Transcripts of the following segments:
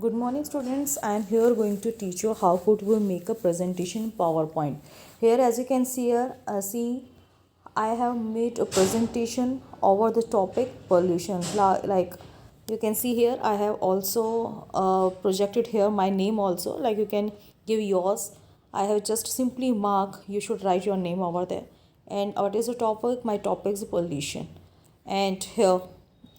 Good morning students. I am here going to teach you how could we make a presentation in PowerPoint. Here as you can see here, I have made a presentation over the topic pollution. Like you can see here, I have also projected here my name also, like you can give yours. I have just simply mark, you should write your name over there. And what is the topic? My topic is pollution. And here,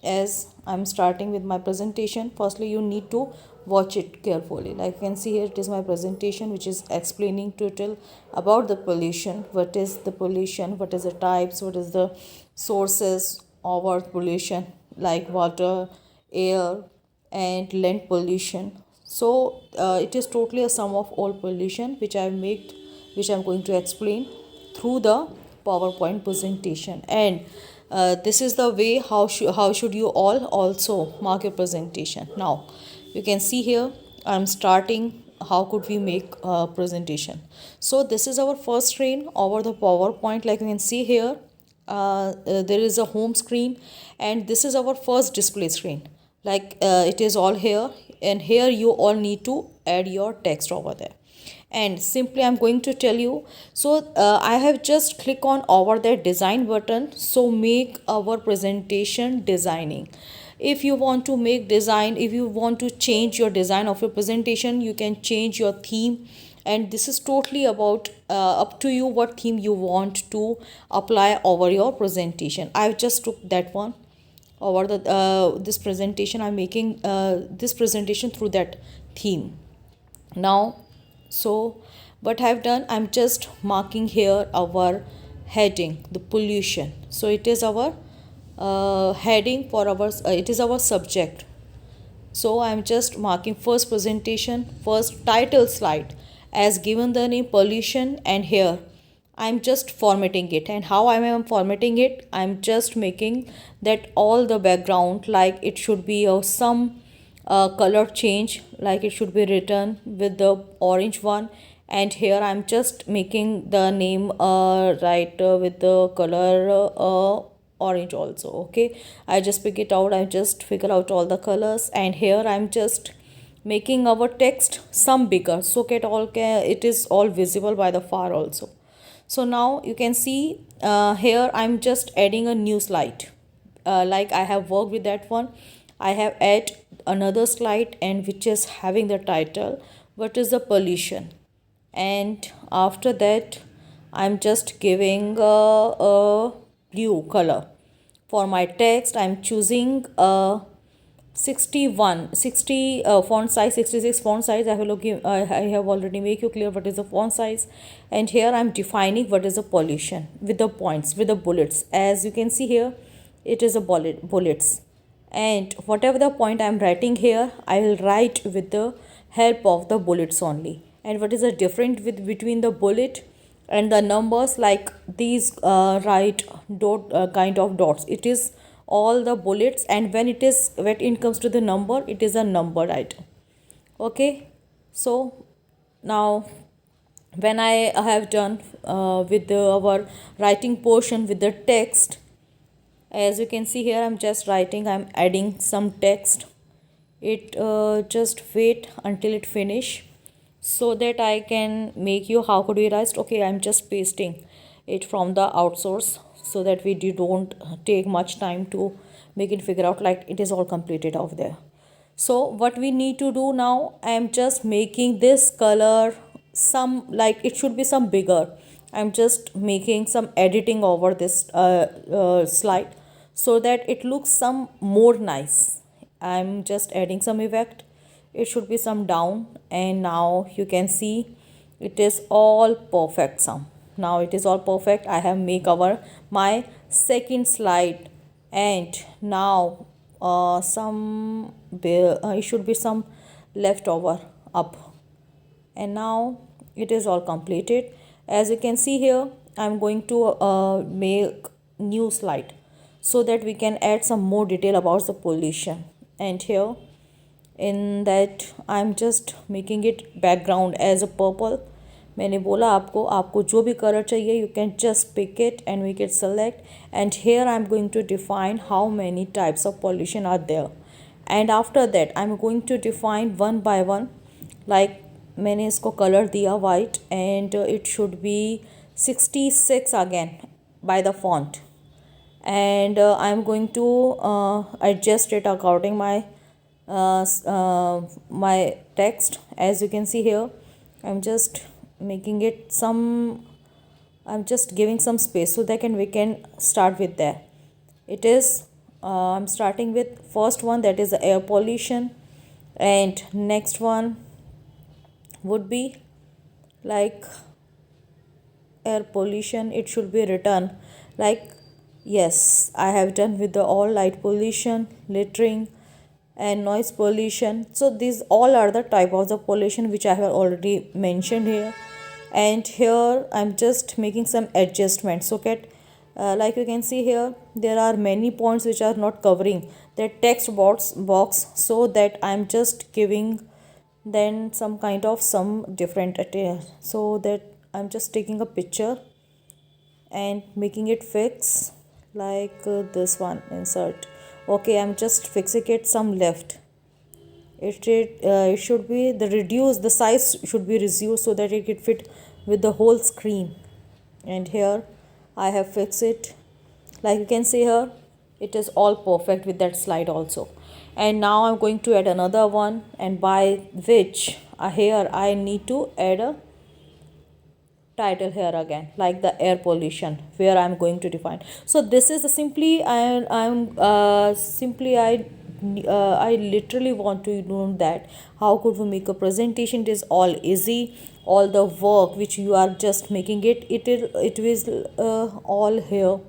as I'm starting with my presentation, firstly you need to watch it carefully. Like you can see here, it is my presentation which is explaining total about the pollution. What is the pollution, what is the types, what is the sources of our pollution, like water, air and land pollution. So it is totally a sum of all pollution which I have made, which I'm going to explain through the PowerPoint presentation. And this is the way how should you all also mark your presentation. Now you can see here I'm starting how could we make a presentation. So this is our first screen over the PowerPoint. Like you can see here, there is a home screen and this is our first display screen. Like it is all here, and here you all need to add your text over there. And simply I'm going to tell you. So I have just click on over there design button. So make our presentation designing. If you want to make design, if you want to change your design of your presentation, you can change your theme. And this is totally about up to you what theme you want to apply over your presentation. I've just took that one over the this presentation. I'm making this presentation through that theme. Now, so what I've done, I'm just marking here our heading, the pollution. So it is our heading for our it is our subject. So I'm just marking first presentation, first title slide as given the name pollution. And here I'm just formatting it. And how I am formatting it, I'm just making that all the background, like it should be some color change, like it should be written with the orange one. And here I'm just making the name right with the color orange also. Okay, I just pick it out, I just figure out all the colors. And here I'm just making our text some bigger so that it is all visible by the far also. So now you can see here I'm just adding a new slide. Like I have worked with that one, I have add another slide, and which is having the title what is the pollution. And after that I'm just giving a blue color for my text. I'm choosing 60 font size, 66 font size. I have already make you clear what is the font size. And here I'm defining what is the pollution with the points, with the bullets. As you can see here, it is a bullets. And whatever the point I'm writing here, I will write with the help of the bullets only. And what is the difference with between the bullet and the numbers? Like these right dot kind of dots, it is all the bullets. And when it comes to the number, it is a numbered item. Okay, so now when I have done with our writing portion with the text, as you can see here, I'm just writing, I'm adding some text. It just wait until it finish so that I can make you how could we write. Okay, I'm just pasting it from the outsource so that we don't take much time to make it figure out, like it is all completed out there. So what we need to do now, I am just making this color some, like it should be some bigger. I'm just making some editing over this slide so that it looks some more nice. I'm just adding some effect, it should be some down. And now you can see it is all perfect some. Now it is all perfect. I have make our my second slide. And now it should be some leftover up. And now it is all completed. As you can see here, I'm going to make new slide so that we can add some more detail about the pollution. And here in that I'm just making it background as a purple. मैंने बोला आपको जो भी colour चाहिए, you can just pick it and we can select. And here I'm going to define how many types of pollution are there. and after that I'm going to define one by one. like मैंने इसको colour दिया white and it should be 66 again by the font, and I'm going to adjust it according my text. As you can see here, I'm just making it some, I'm just giving some space so that we can start with that. It is I'm starting with first one, that is the air pollution, and next one would be like air pollution. It should be written like, yes, I have done with the all light pollution, littering, and noise pollution. So these all are the type of the pollution which I have already mentioned here, and here I'm just making some adjustments. Okay, like you can see here, there are many points which are not covering that text box, so that I'm just giving then some kind of some different so that I'm just taking a picture and making it fix like this one, insert. Okay, I'm just fixing it some left. It should be the size should be reduced so that it can fit with the whole screen. And here I have fixed it. Like you can see here, it is all perfect with that slide also. And now I'm going to add another one, and by which here I need to add a title here again, like the air pollution, where I'm going to define. So this is simply I literally want to know that how could we make a presentation. It is all easy. All the work which you are just making it is all here